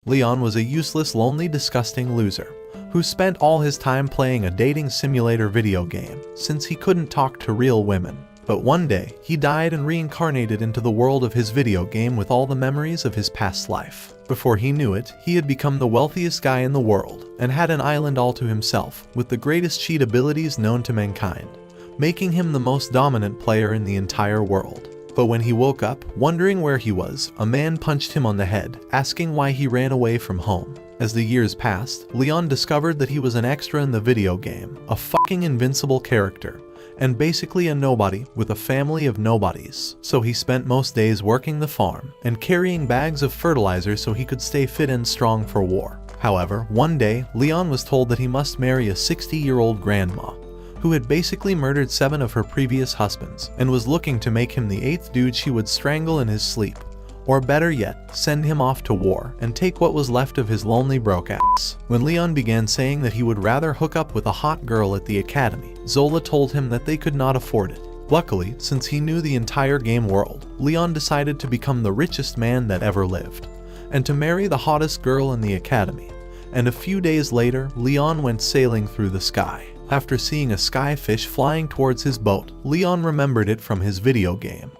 Leon was a useless, lonely, disgusting loser who spent all his time playing a dating simulator video game since he couldn't talk to real women. But one day, he died and reincarnated into the world of his video game with all the memories of his past life. Before he knew it, he had become the wealthiest guy in the world and had an island all to himself with the greatest cheat abilities known to mankind, making him the most dominant player in the entire world. But when he woke up, wondering where he was, a man punched him on the head, asking why he ran away from home. As the years passed, Leon discovered that he was an extra in the video game, a fucking invincible character, and basically a nobody with a family of nobodies. So he spent most days working the farm and carrying bags of fertilizer so he could stay fit and strong for war. However, one day, Leon was told that he must marry a 60-year-old grandma who had basically murdered 7 of her previous husbands and was looking to make him the 8th dude she would strangle in his sleep. Or better yet, send him off to war and take what was left of his lonely broke ass. When Leon began saying that he would rather hook up with a hot girl at the academy, Zola told him that they could not afford it. Luckily, since he knew the entire game world, Leon decided to become the richest man that ever lived, and to marry the hottest girl in the academy. And a few days later, Leon went sailing through the sky. After seeing a skyfish flying towards his boat, Leon remembered it from his video game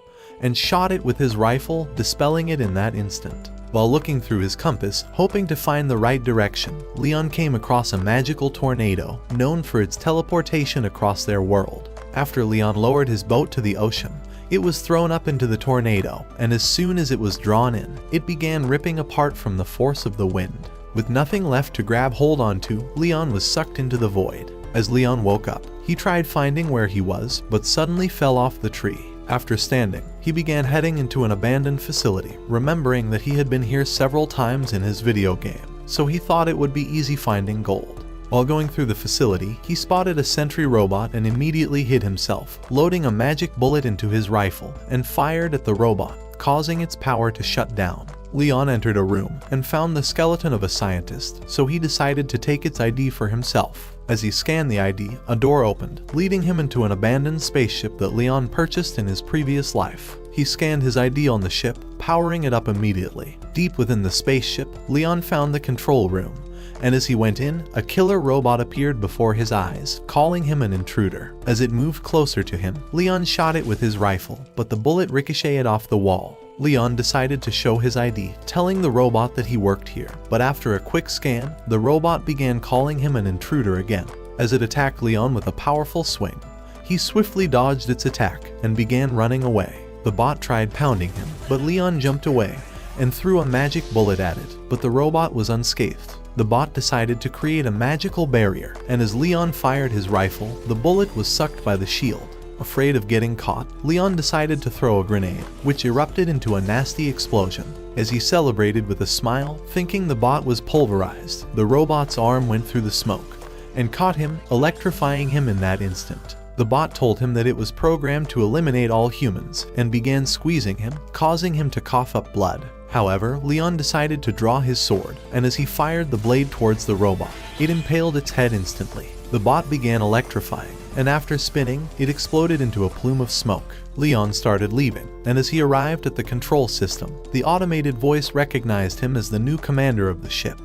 and shot it with his rifle, dispelling it in that instant. While looking through his compass, hoping to find the right direction, Leon came across a magical tornado known for its teleportation across their world. After Leon lowered his boat to the ocean, it was thrown up into the tornado, and as soon as it was drawn in, it began ripping apart from the force of the wind. With nothing left to grab hold onto, Leon was sucked into the void. As Leon woke up, he tried finding where he was, but suddenly fell off the tree. After standing, he began heading into an abandoned facility, remembering that he had been here several times in his video game, so he thought it would be easy finding gold. While going through the facility, he spotted a sentry robot and immediately hid himself, loading a magic bullet into his rifle and fired at the robot, causing its power to shut down. Leon entered a room and found the skeleton of a scientist, so he decided to take its ID for himself. As he scanned the ID, a door opened, leading him into an abandoned spaceship that Leon purchased in his previous life. He scanned his ID on the ship, powering it up immediately. Deep within the spaceship, Leon found the control room, and as he went in, a killer robot appeared before his eyes, calling him an intruder. As it moved closer to him, Leon shot it with his rifle, but the bullet ricocheted off the wall. Leon decided to show his ID, telling the robot that he worked here, but after a quick scan, the robot began calling him an intruder again. As it attacked Leon with a powerful swing, he swiftly dodged its attack and began running away. The bot tried pounding him, but Leon jumped away and threw a magic bullet at it, but the robot was unscathed. The bot decided to create a magical barrier, and as Leon fired his rifle, the bullet was sucked by the shield. Afraid of getting caught, Leon decided to throw a grenade, which erupted into a nasty explosion. As he celebrated with a smile, thinking the bot was pulverized, the robot's arm went through the smoke and caught him, electrifying him in that instant. The bot told him that it was programmed to eliminate all humans and began squeezing him, causing him to cough up blood. However, Leon decided to draw his sword, and as he fired the blade towards the robot, it impaled its head instantly. The bot began electrifying, and after spinning, it exploded into a plume of smoke. Leon started leaving, and as he arrived at the control system, the automated voice recognized him as the new commander of the ship.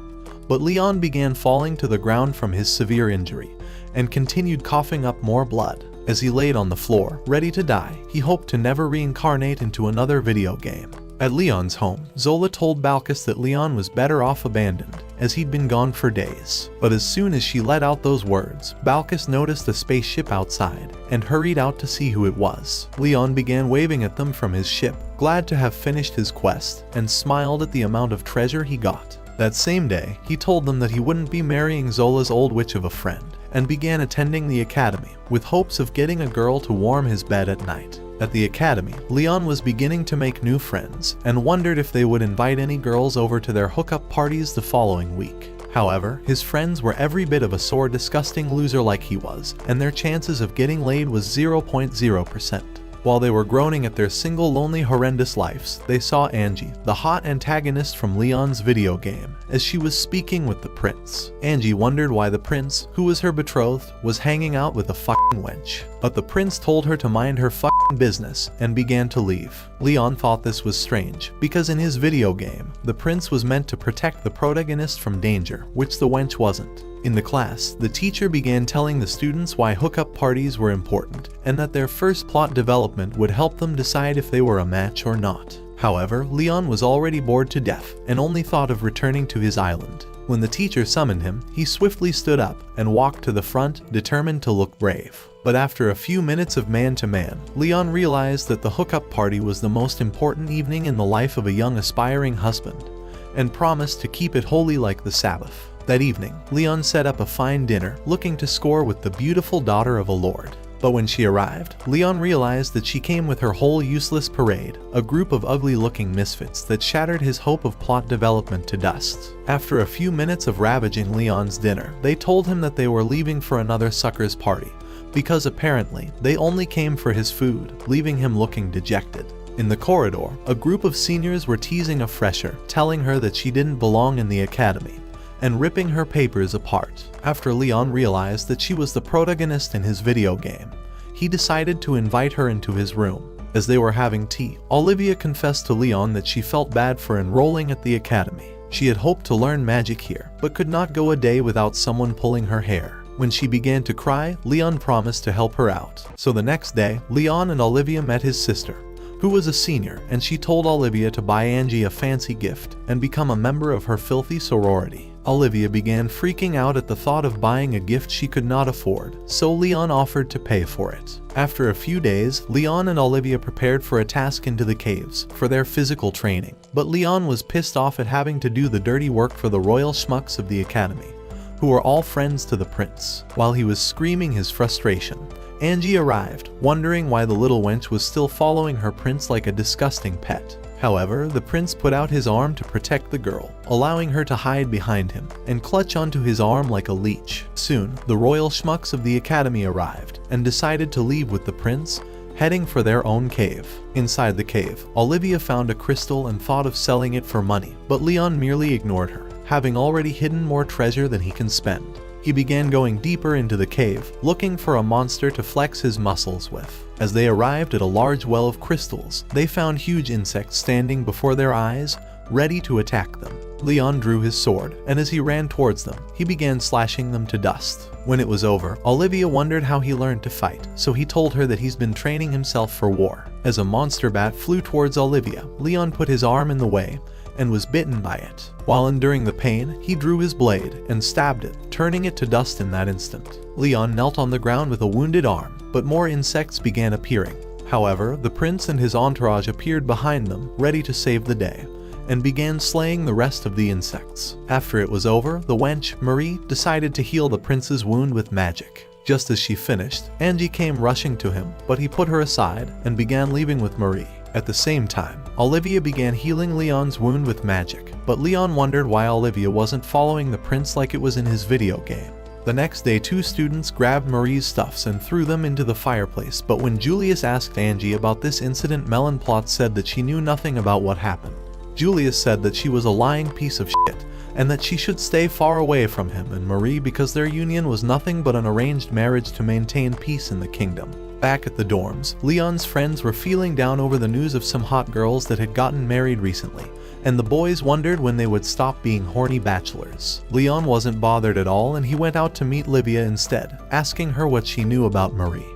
But Leon began falling to the ground from his severe injury, and continued coughing up more blood. As he laid on the floor, ready to die, he hoped to never reincarnate into another video game. At Leon's home, Zola told Balkis that Leon was better off abandoned, as he'd been gone for days. But as soon as she let out those words, Balkis noticed the spaceship outside, and hurried out to see who it was. Leon began waving at them from his ship, glad to have finished his quest, and smiled at the amount of treasure he got. That same day, he told them that he wouldn't be marrying Zola's old witch of a friend, and began attending the academy, with hopes of getting a girl to warm his bed at night. At the academy, Leon was beginning to make new friends, and wondered if they would invite any girls over to their hookup parties the following week. However, his friends were every bit of a disgusting loser like he was, and their chances of getting laid was 0.0%. While they were groaning at their single lonely horrendous lives, they saw Angie, the hot antagonist from Leon's video game, as she was speaking with the prince. Angie wondered why the prince, who was her betrothed, was hanging out with a fucking wench. But the prince told her to mind her fucking business and began to leave. Leon thought this was strange, because in his video game, the prince was meant to protect the protagonist from danger, which the wench wasn't. In the class, the teacher began telling the students why hookup parties were important, and that their first plot development would help them decide if they were a match or not. However, Leon was already bored to death, and only thought of returning to his island. When the teacher summoned him, he swiftly stood up and walked to the front, determined to look brave. But after a few minutes of man-to-man, Leon realized that the hookup party was the most important evening in the life of a young aspiring husband, and promised to keep it holy like the Sabbath. That evening, Leon set up a fine dinner, looking to score with the beautiful daughter of a lord. But when she arrived, Leon realized that she came with her whole useless parade, a group of ugly-looking misfits that shattered his hope of plot development to dust. After a few minutes of ravaging Leon's dinner, they told him that they were leaving for another sucker's party, because apparently, they only came for his food, leaving him looking dejected. In the corridor, a group of seniors were teasing a fresher, telling her that she didn't belong in the academy, and ripping her papers apart. After Leon realized that she was the protagonist in his video game, he decided to invite her into his room. As they were having tea, Olivia confessed to Leon that she felt bad for enrolling at the academy. She had hoped to learn magic here, but could not go a day without someone pulling her hair. When she began to cry, Leon promised to help her out. So the next day, Leon and Olivia met his sister, who was a senior, and she told Olivia to buy Angie a fancy gift and become a member of her filthy sorority. Olivia began freaking out at the thought of buying a gift she could not afford, so Leon offered to pay for it. After a few days, Leon and Olivia prepared for a task into the caves for their physical training, but Leon was pissed off at having to do the dirty work for the royal schmucks of the academy, who were all friends to the prince. While he was screaming his frustration, Angie arrived, wondering why the little wench was still following her prince like a disgusting pet. However, the prince put out his arm to protect the girl, allowing her to hide behind him and clutch onto his arm like a leech. Soon, the royal schmucks of the academy arrived and decided to leave with the prince, heading for their own cave. Inside the cave, Olivia found a crystal and thought of selling it for money, but Leon merely ignored her, having already hidden more treasure than he can spend. He began going deeper into the cave, looking for a monster to flex his muscles with. As they arrived at a large well of crystals, they found huge insects standing before their eyes, ready to attack them. Leon drew his sword, and as he ran towards them, he began slashing them to dust. When it was over, Olivia wondered how he learned to fight, so he told her that he's been training himself for war. As a monster bat flew towards Olivia, Leon put his arm in the way and was bitten by it. While enduring the pain, he drew his blade and stabbed it, turning it to dust in that instant. Leon knelt on the ground with a wounded arm, but more insects began appearing. However, the prince and his entourage appeared behind them, ready to save the day, and began slaying the rest of the insects. After it was over, the wench, Marie, decided to heal the prince's wound with magic. Just as she finished, Angie came rushing to him, but he put her aside and began leaving with Marie. At the same time, Olivia began healing Leon's wound with magic, but Leon wondered why Olivia wasn't following the prince like it was in his video game. The next day, two students grabbed Marie's stuffs and threw them into the fireplace, but when Julius asked Angie about this incident, Melonplot said that she knew nothing about what happened. Julius said that she was a lying piece of shit, and that she should stay far away from him and Marie because their union was nothing but an arranged marriage to maintain peace in the kingdom. Back at the dorms, Leon's friends were feeling down over the news of some hot girls that had gotten married recently, and the boys wondered when they would stop being horny bachelors. Leon wasn't bothered at all, and he went out to meet Livia instead, asking her what she knew about Marie.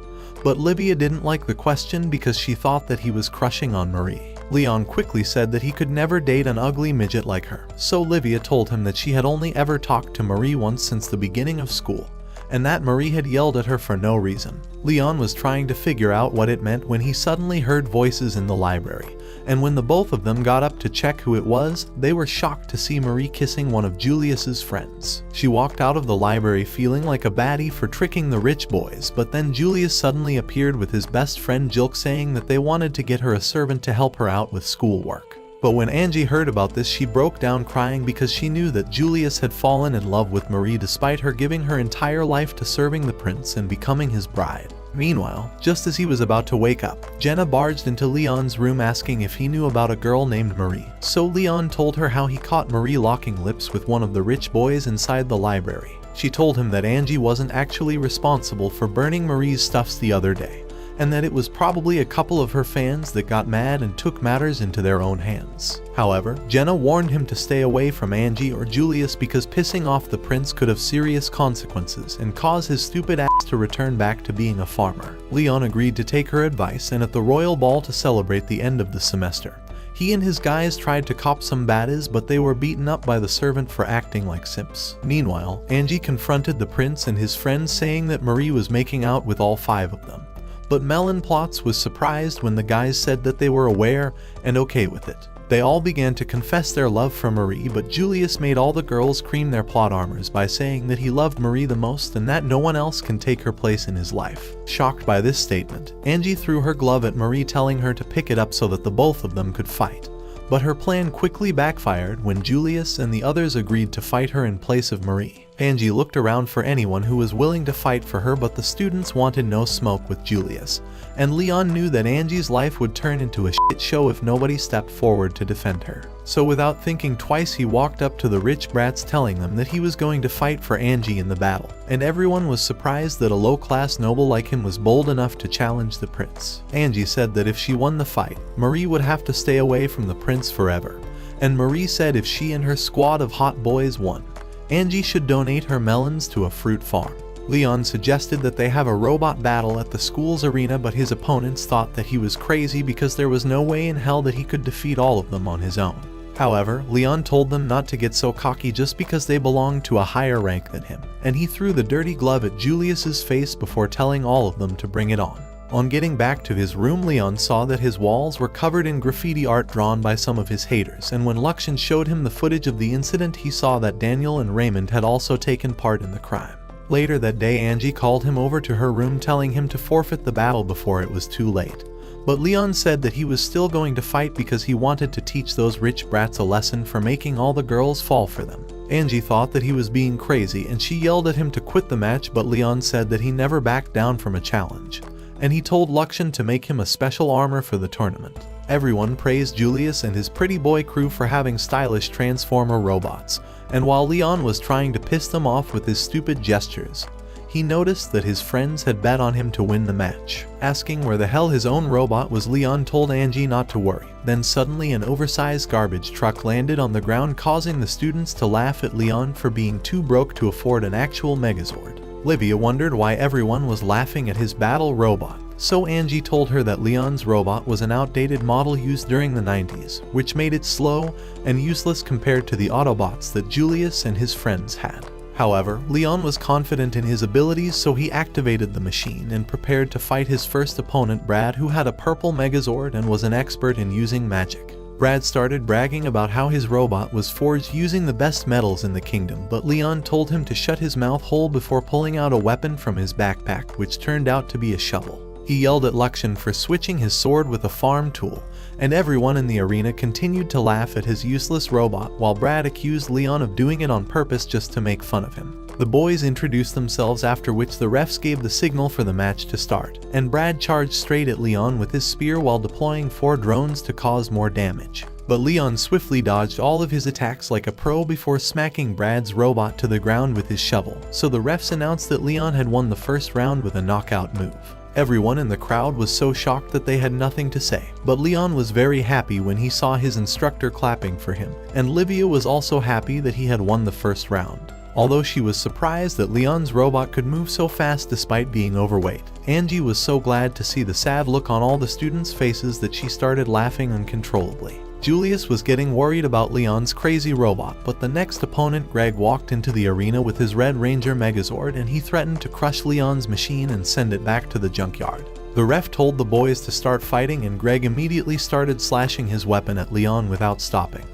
But Livia didn't like the question because she thought that he was crushing on Marie. Leon quickly said that he could never date an ugly midget like her, so Livia told him that she had only ever talked to Marie once since the beginning of school, and that Marie had yelled at her for no reason. Leon was trying to figure out what it meant when he suddenly heard voices in the library, and when the both of them got up to check who it was, they were shocked to see Marie kissing one of Julius's friends. She walked out of the library feeling like a baddie for tricking the rich boys, but then Julius suddenly appeared with his best friend Jilk saying that they wanted to get her a servant to help her out with schoolwork. But when Angie heard about this, she broke down crying because she knew that Julius had fallen in love with Marie despite her giving her entire life to serving the prince and becoming his bride. Meanwhile, just as he was about to wake up, Jenna barged into Leon's room asking if he knew about a girl named Marie. So Leon told her how he caught Marie locking lips with one of the rich boys inside the library. She told him that Angie wasn't actually responsible for burning Marie's stuffs the other day, and that it was probably a couple of her fans that got mad and took matters into their own hands. However, Jenna warned him to stay away from Angie or Julius because pissing off the prince could have serious consequences and cause his stupid ass to return back to being a farmer. Leon agreed to take her advice, and at the royal ball to celebrate the end of the semester, he and his guys tried to cop some baddies, but they were beaten up by the servant for acting like simps. Meanwhile, Angie confronted the prince and his friends saying that Marie was making out with all 5 of them. But Melon Plots was surprised when the guys said that they were aware and okay with it. They all began to confess their love for Marie, but Julius made all the girls cream their plot armors by saying that he loved Marie the most and that no one else can take her place in his life. Shocked by this statement, Angie threw her glove at Marie, telling her to pick it up so that the both of them could fight. But her plan quickly backfired when Julius and the others agreed to fight her in place of Marie. Angie looked around for anyone who was willing to fight for her, but the students wanted no smoke with Julius, and Leon knew that Angie's life would turn into a shit show if nobody stepped forward to defend her. So without thinking twice, he walked up to the rich brats telling them that he was going to fight for Angie in the battle, and everyone was surprised that a low-class noble like him was bold enough to challenge the prince. Angie said that if she won the fight, Marie would have to stay away from the prince forever, and Marie said if she and her squad of hot boys won, Angie should donate her melons to a fruit farm. Leon suggested that they have a robot battle at the school's arena, but his opponents thought that he was crazy because there was no way in hell that he could defeat all of them on his own. However, Leon told them not to get so cocky just because they belonged to a higher rank than him, and he threw the dirty glove at Julius's face before telling all of them to bring it on. On getting back to his room, Leon saw that his walls were covered in graffiti art drawn by some of his haters, and when Luxian showed him the footage of the incident, he saw that Daniel and Raymond had also taken part in the crime. Later that day, Angie called him over to her room telling him to forfeit the battle before it was too late. But Leon said that he was still going to fight because he wanted to teach those rich brats a lesson for making all the girls fall for them. Angie thought that he was being crazy and she yelled at him to quit the match, but Leon said that he never backed down from a challenge, and he told Luxian to make him a special armor for the tournament. Everyone praised Julius and his pretty boy crew for having stylish transformer robots, and while Leon was trying to piss them off with his stupid gestures, he noticed that his friends had bet on him to win the match. Asking where the hell his own robot was, Leon told Angie not to worry. Then suddenly an oversized garbage truck landed on the ground, causing the students to laugh at Leon for being too broke to afford an actual Megazord. Livia wondered why everyone was laughing at his battle robot, so Angie told her that Leon's robot was an outdated model used during the 90s, which made it slow and useless compared to the Autobots that Julius and his friends had. However, Leon was confident in his abilities, so he activated the machine and prepared to fight his first opponent, Brad, who had a purple Megazord and was an expert in using magic. Brad started bragging about how his robot was forged using the best metals in the kingdom, but Leon told him to shut his mouth hole before pulling out a weapon from his backpack, which turned out to be a shovel. He yelled at Luxian for switching his sword with a farm tool, and everyone in the arena continued to laugh at his useless robot, while Brad accused Leon of doing it on purpose just to make fun of him. The boys introduced themselves, after which the refs gave the signal for the match to start, and Brad charged straight at Leon with his spear while deploying 4 drones to cause more damage. But Leon swiftly dodged all of his attacks like a pro before smacking Brad's robot to the ground with his shovel, so the refs announced that Leon had won the first round with a knockout move. Everyone in the crowd was so shocked that they had nothing to say, but Leon was very happy when he saw his instructor clapping for him, and Livia was also happy that he had won the first round. Although she was surprised that Leon's robot could move so fast despite being overweight, Angie was so glad to see the sad look on all the students' faces that she started laughing uncontrollably. Julius was getting worried about Leon's crazy robot, but the next opponent, Greg, walked into the arena with his Red Ranger Megazord, and he threatened to crush Leon's machine and send it back to the junkyard. The ref told the boys to start fighting, and Greg immediately started slashing his weapon at Leon without stopping.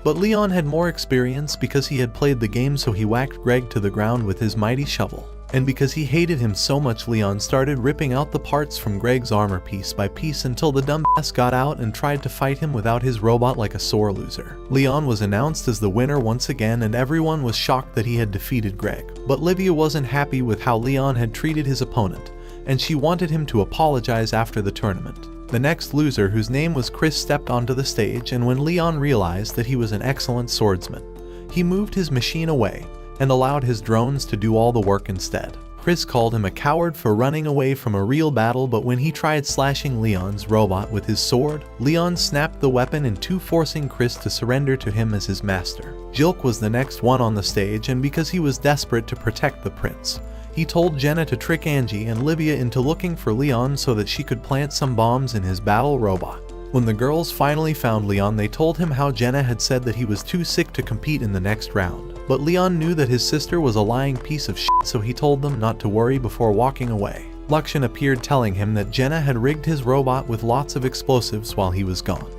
But Leon had more experience because he had played the game, so he whacked Greg to the ground with his mighty shovel. And because he hated him so much, Leon started ripping out the parts from Greg's armor piece by piece until the dumbass got out and tried to fight him without his robot like a sore loser. Leon was announced as the winner once again, and everyone was shocked that he had defeated Greg. But Livia wasn't happy with how Leon had treated his opponent, and she wanted him to apologize after the tournament. The next loser, whose name was Chris, stepped onto the stage, and when Leon realized that he was an excellent swordsman, he moved his machine away and allowed his drones to do all the work instead. Chris called him a coward for running away from a real battle, but when he tried slashing Leon's robot with his sword, Leon snapped the weapon in two, forcing Chris to surrender to him as his master. Jilk was the next one on the stage, and because he was desperate to protect the prince, he told Jenna to trick Angie and Livia into looking for Leon so that she could plant some bombs in his battle robot. When the girls finally found Leon, they told him how Jenna had said that he was too sick to compete in the next round. But Leon knew that his sister was a lying piece of shit, so he told them not to worry before walking away. Luxian appeared, telling him that Jenna had rigged his robot with lots of explosives while he was gone.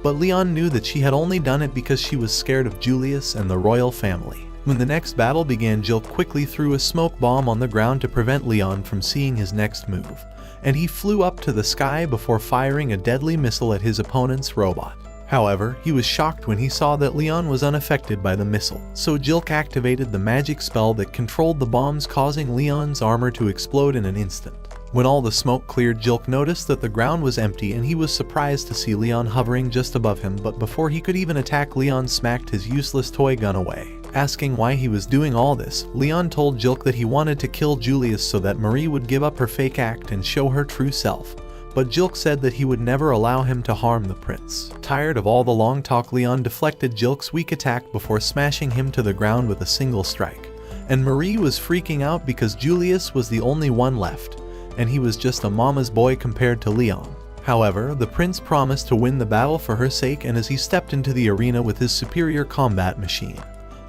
But Leon knew that she had only done it because she was scared of Julius and the royal family. When the next battle began, Jill quickly threw a smoke bomb on the ground to prevent Leon from seeing his next move, and he flew up to the sky before firing a deadly missile at his opponent's robot. However, he was shocked when he saw that Leon was unaffected by the missile, so Jilk activated the magic spell that controlled the bombs, causing Leon's armor to explode in an instant. When all the smoke cleared, Jilk noticed that the ground was empty, and he was surprised to see Leon hovering just above him, but before he could even attack, Leon smacked his useless toy gun away. Asking why he was doing all this, Leon told Jilk that he wanted to kill Julius so that Marie would give up her fake act and show her true self. But Jilk said that he would never allow him to harm the prince. Tired of all the long talk, Leon deflected Jilk's weak attack before smashing him to the ground with a single strike. And Marie was freaking out because Julius was the only one left, and he was just a mama's boy compared to Leon. However, the prince promised to win the battle for her sake, and as he stepped into the arena with his superior combat machine,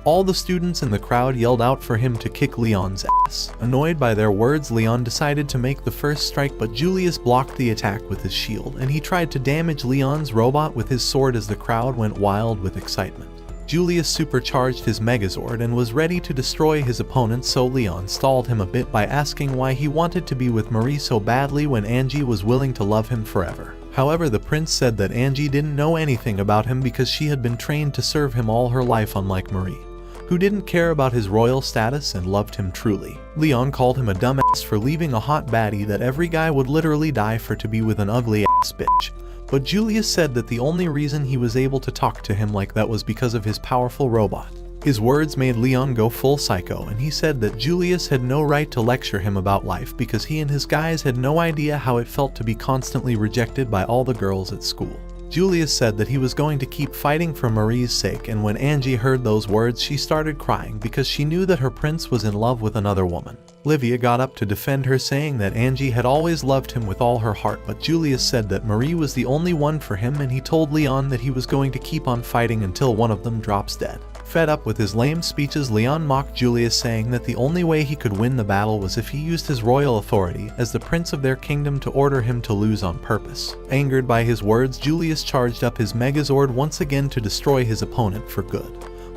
all the students in the crowd yelled out for him to kick Leon's ass. Annoyed by their words, Leon decided to make the first strike, but Julius blocked the attack with his shield, and he tried to damage Leon's robot with his sword as the crowd went wild with excitement. Julius supercharged his Megazord and was ready to destroy his opponent, so Leon stalled him a bit by asking why he wanted to be with Marie so badly when Angie was willing to love him forever. However, the prince said that Angie didn't know anything about him because she had been trained to serve him all her life, unlike Marie, who didn't care about his royal status and loved him truly. Leon called him a dumbass for leaving a hot baddie that every guy would literally die for to be with an ugly ass bitch. But Julius said that the only reason he was able to talk to him like that was because of his powerful robot. His words made Leon go full psycho, and he said that Julius had no right to lecture him about life because he and his guys had no idea how it felt to be constantly rejected by all the girls at school. Julius said that he was going to keep fighting for Marie's sake, and when Angie heard those words, she started crying because she knew that her prince was in love with another woman. Livia got up to defend her, saying that Angie had always loved him with all her heart, but Julius said that Marie was the only one for him, and he told Leon that he was going to keep on fighting until one of them drops dead. Fed up with his lame speeches, Leon mocked Julius, saying that the only way he could win the battle was if he used his royal authority as the prince of their kingdom to order him to lose on purpose. Angered by his words, Julius charged up his Megazord once again to destroy his opponent for good.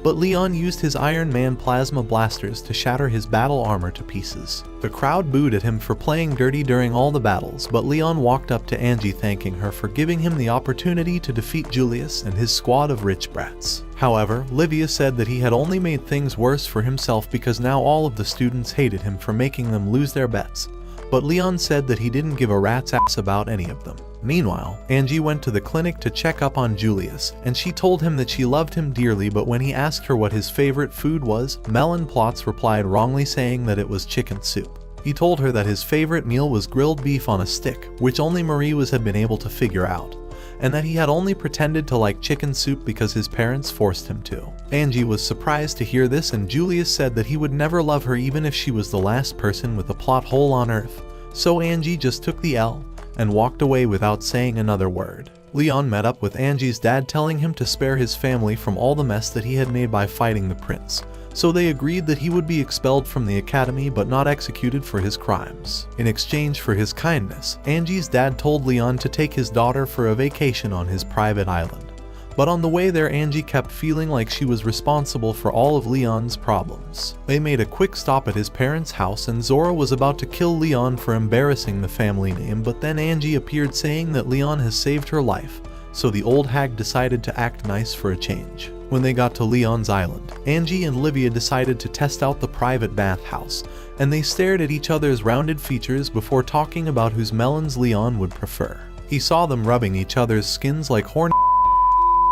But Leon used his Iron Man plasma blasters to shatter his battle armor to pieces. The crowd booed at him for playing dirty during all the battles, but Leon walked up to Angie, thanking her for giving him the opportunity to defeat Julius and his squad of rich brats. However, Livia said that he had only made things worse for himself because now all of the students hated him for making them lose their bets. But Leon said that he didn't give a rat's ass about any of them. Meanwhile, Angie went to the clinic to check up on Julius, and she told him that she loved him dearly, but when he asked her what his favorite food was, Melon Plots replied wrongly, saying that it was chicken soup. He told her that his favorite meal was grilled beef on a stick, which only Marie had been able to figure out, and that he had only pretended to like chicken soup because his parents forced him to. Angie was surprised to hear this, and Julius said that he would never love her even if she was the last person with a plot hole on Earth. So Angie just took the L and walked away without saying another word. Leon met up with Angie's dad, telling him to spare his family from all the mess that he had made by fighting the prince. So they agreed that he would be expelled from the academy but not executed for his crimes. In exchange for his kindness, Angie's dad told Leon to take his daughter for a vacation on his private island. But on the way there, Angie kept feeling like she was responsible for all of Leon's problems. They made a quick stop at his parents' house, and Zora was about to kill Leon for embarrassing the family name, but then Angie appeared, saying that Leon has saved her life so the old hag decided to act nice for a change. When they got to Leon's island, Angie and Livia decided to test out the private bathhouse, and they stared at each other's rounded features before talking about whose melons Leon would prefer. He saw them rubbing each other's skins like horny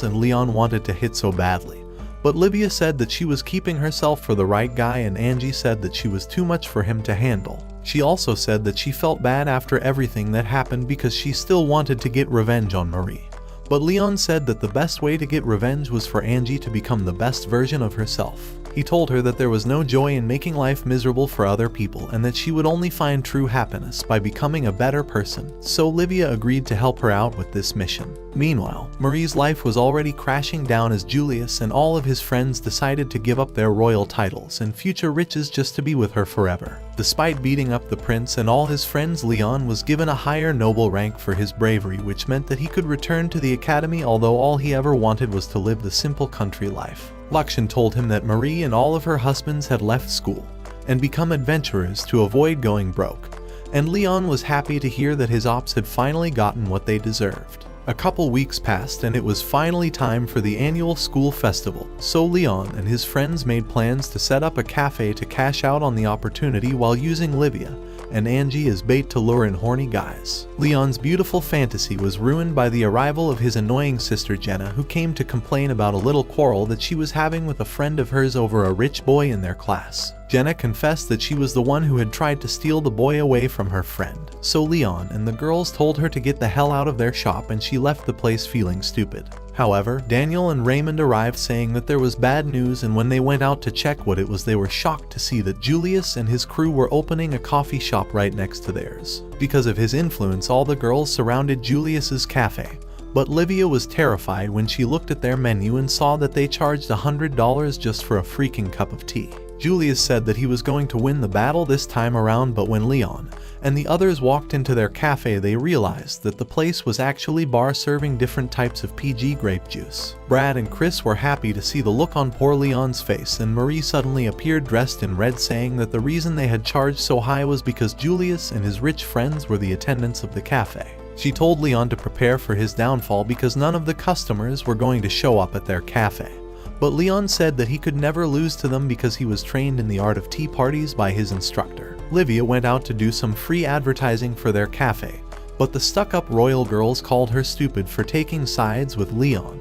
and Leon wanted to hit so badly. But Livia said that she was keeping herself for the right guy, and Angie said that she was too much for him to handle. She also said that she felt bad after everything that happened because she still wanted to get revenge on Marie. But Leon said that the best way to get revenge was for Angie to become the best version of herself. He told her that there was no joy in making life miserable for other people and that she would only find true happiness by becoming a better person, so Livia agreed to help her out with this mission. Meanwhile, Marie's life was already crashing down as Julius and all of his friends decided to give up their royal titles and future riches just to be with her forever. Despite beating up the prince and all his friends, Leon was given a higher noble rank for his bravery, which meant that he could return to the academy, although all he ever wanted was to live the simple country life. Lakshan told him that Marie and all of her husbands had left school and become adventurers to avoid going broke, and Leon was happy to hear that his ops had finally gotten what they deserved. A couple weeks passed and it was finally time for the annual school festival, so Leon and his friends made plans to set up a cafe to cash out on the opportunity while using Livia and Angie as bait to lure in horny guys. Leon's beautiful fantasy was ruined by the arrival of his annoying sister Jenna, who came to complain about a little quarrel that she was having with a friend of hers over a rich boy in their class. Jenna confessed that she was the one who had tried to steal the boy away from her friend, so Leon and the girls told her to get the hell out of their shop and she left the place feeling stupid. However, Daniel and Raymond arrived saying that there was bad news, and when they went out to check what it was, they were shocked to see that Julius and his crew were opening a coffee shop right next to theirs. Because of his influence, all the girls surrounded Julius's cafe, but Livia was terrified when she looked at their menu and saw that they charged $100 just for a freaking cup of tea. Julius said that he was going to win the battle this time around, but when Leon and the others walked into their cafe, they realized that the place was actually bar serving different types of PG grape juice. Brad and Chris were happy to see the look on poor Leon's face, and Marie suddenly appeared dressed in red, saying that the reason they had charged so high was because Julius and his rich friends were the attendants of the cafe. She told Leon to prepare for his downfall because none of the customers were going to show up at their cafe. But Leon said that he could never lose to them because he was trained in the art of tea parties by his instructor. Livia went out to do some free advertising for their cafe, but the stuck-up royal girls called her stupid for taking sides with Leon,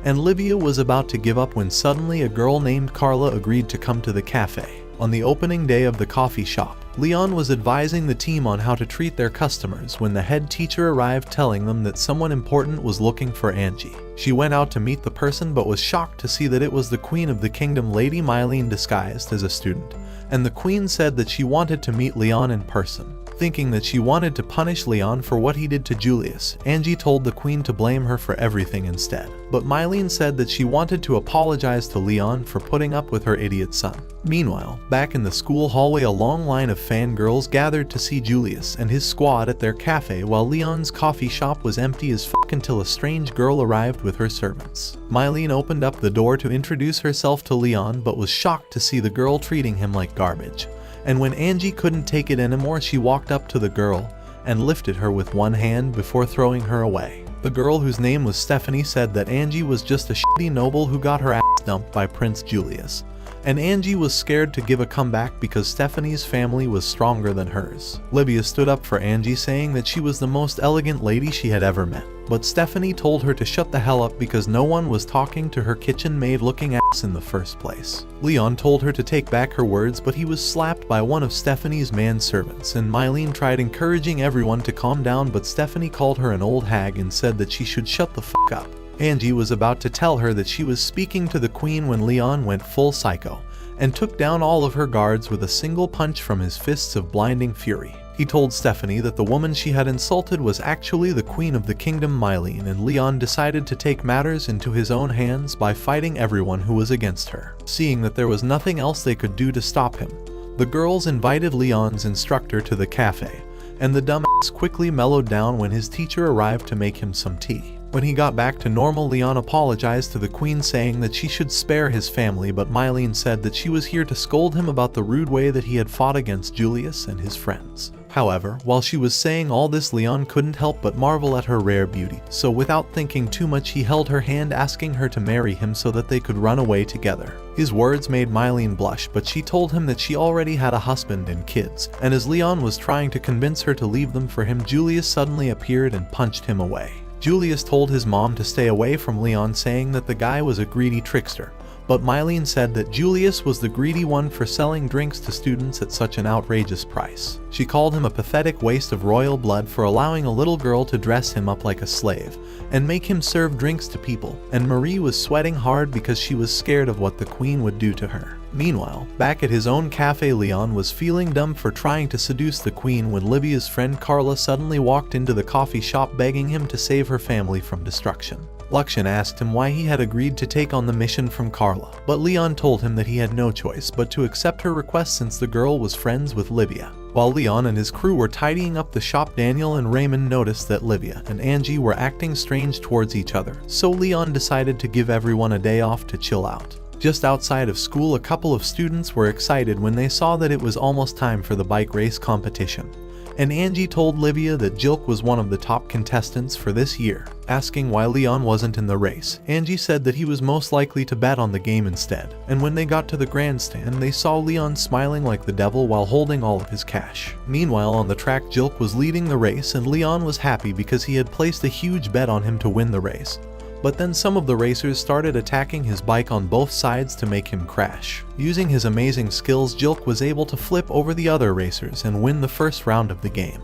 and Livia was about to give up when suddenly a girl named Carla agreed to come to the cafe. On the opening day of the coffee shop, Leon was advising the team on how to treat their customers when the head teacher arrived, telling them that someone important was looking for Angie. She went out to meet the person but was shocked to see that it was the Queen of the Kingdom, Lady Mylene, disguised as a student, and the Queen said that she wanted to meet Leon in person. Thinking that she wanted to punish Leon for what he did to Julius, Angie told the Queen to blame her for everything instead. But Mylene said that she wanted to apologize to Leon for putting up with her idiot son. Meanwhile, back in the school hallway, a long line of fangirls gathered to see Julius and his squad at their cafe, while Leon's coffee shop was empty as fuck until a strange girl arrived with her servants. Mylene opened up the door to introduce herself to Leon, but was shocked to see the girl treating him like garbage. And when Angie couldn't take it anymore, she walked up to the girl and lifted her with one hand before throwing her away. The girl, whose name was Stephanie, said that Angie was just a shitty noble who got her ass dumped by Prince Julius, and Angie was scared to give a comeback because Stephanie's family was stronger than hers. Livia stood up for Angie, saying that she was the most elegant lady she had ever met, but Stephanie told her to shut the hell up because no one was talking to her kitchen maid looking ass in the first place. Leon told her to take back her words, but he was slapped by one of Stephanie's manservants, and Mylene tried encouraging everyone to calm down, but Stephanie called her an old hag and said that she should shut the fuck up. Angie was about to tell her that she was speaking to the Queen when Leon went full psycho and took down all of her guards with a single punch from his fists of blinding fury. He told Stephanie that the woman she had insulted was actually the Queen of the Kingdom, Mylene, and Leon decided to take matters into his own hands by fighting everyone who was against her. Seeing that there was nothing else they could do to stop him, the girls invited Leon's instructor to the cafe, and the dumbass quickly mellowed down when his teacher arrived to make him some tea. When he got back to normal, Leon apologized to the queen, saying that she should spare his family, but Mylene said that she was here to scold him about the rude way that he had fought against Julius and his friends. However, while she was saying all this, Leon couldn't help but marvel at her rare beauty, so without thinking too much he held her hand, asking her to marry him so that they could run away together. His words made Mylene blush, but she told him that she already had a husband and kids, and as Leon was trying to convince her to leave them for him, Julius suddenly appeared and punched him away. Julius told his mom to stay away from Leon, saying that the guy was a greedy trickster. But Mylene said that Julius was the greedy one for selling drinks to students at such an outrageous price. She called him a pathetic waste of royal blood for allowing a little girl to dress him up like a slave and make him serve drinks to people, and Marie was sweating hard because she was scared of what the queen would do to her. Meanwhile, back at his own cafe, Leon was feeling dumb for trying to seduce the queen when Livia's friend Carla suddenly walked into the coffee shop, begging him to save her family from destruction. Lucian asked him why he had agreed to take on the mission from Carla, but Leon told him that he had no choice but to accept her request since the girl was friends with Livia. While Leon and his crew were tidying up the shop, Daniel and Raymond noticed that Livia and Angie were acting strange towards each other, so Leon decided to give everyone a day off to chill out. Just outside of school, a couple of students were excited when they saw that it was almost time for the bike race competition, and Angie told Livia that Jilk was one of the top contestants for this year. Asking why Leon wasn't in the race, Angie said that he was most likely to bet on the game instead, and when they got to the grandstand they saw Leon smiling like the devil while holding all of his cash. Meanwhile, on the track, Jilk was leading the race and Leon was happy because he had placed a huge bet on him to win the race. But then some of the racers started attacking his bike on both sides to make him crash. Using his amazing skills, Jilk was able to flip over the other racers and win the first round of the game.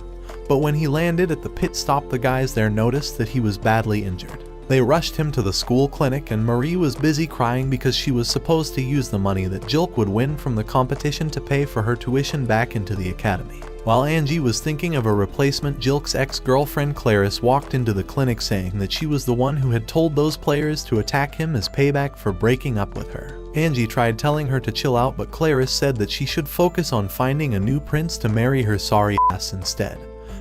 But when he landed at the pit stop, the guys there noticed that he was badly injured. They rushed him to the school clinic, and Marie was busy crying because she was supposed to use the money that Jilk would win from the competition to pay for her tuition back into the academy. While Angie was thinking of a replacement, Jilk's ex-girlfriend Clarice walked into the clinic saying that she was the one who had told those players to attack him as payback for breaking up with her. Angie tried telling her to chill out, but Clarice said that she should focus on finding a new prince to marry her sorry ass instead,